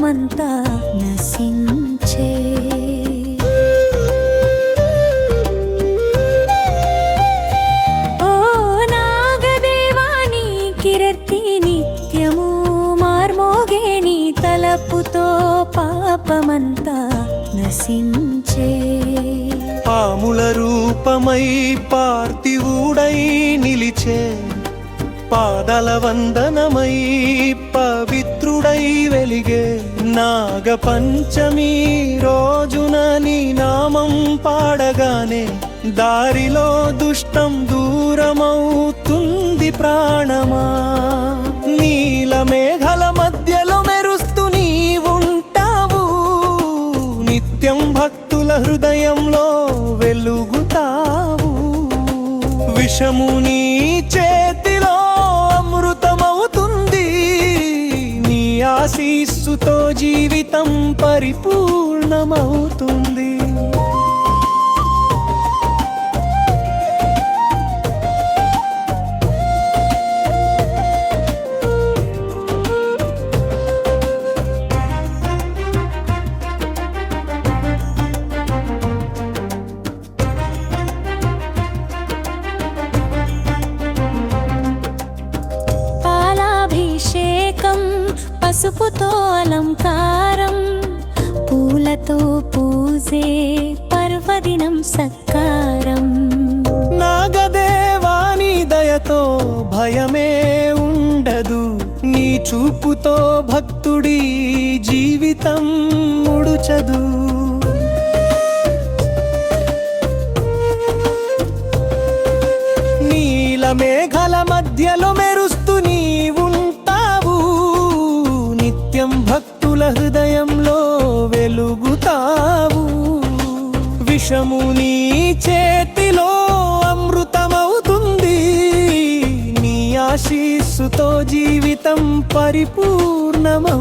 పాపమంతా నశించే. ఓ నాగదేవా నీ కీర్తి నిత్యము మార్మోగే, నీ తలపుతో పాపమంతా నశించే. పాముల రూపమై పార్థివుడై నిలిచే, పాదల వందనమై పవిత్రుడై వెలిగే. నాగ పంచమి రోజున నీ నామం పాడగానే దారిలో దుష్టం దూరమవుతుంది ప్రాణమా. నీల మేఘల మధ్యలో మెరుస్తూ నీవుంటావు, నిత్యం భక్తుల హృదయంలో వెలుగుతావు. విషము నీ చేతిలో అమృతమవుతుంది, నీ ఆశీస్సుతో జీవితం పరిపూర్ణమవుతుంది. పసుపుతో అలంకారం, పూలతో పూజే పర్వదినం సత్కారం. నాగదేవాని దయతో భయమే ఉండదు, నీ చూపుతో భక్తుడి జీవితం ముడుచదు. నీల మేఘల మధ్యలో మెరుస్తూ నీవుంటావు, నిత్యం భక్తుల హృదయంలో వెలుగుతావు. విషము నీ చేతిలో అమృతమవుతుంది, నీ ఆశీస్సుతో జీవితం పరిపూర్ణమవుతుంది.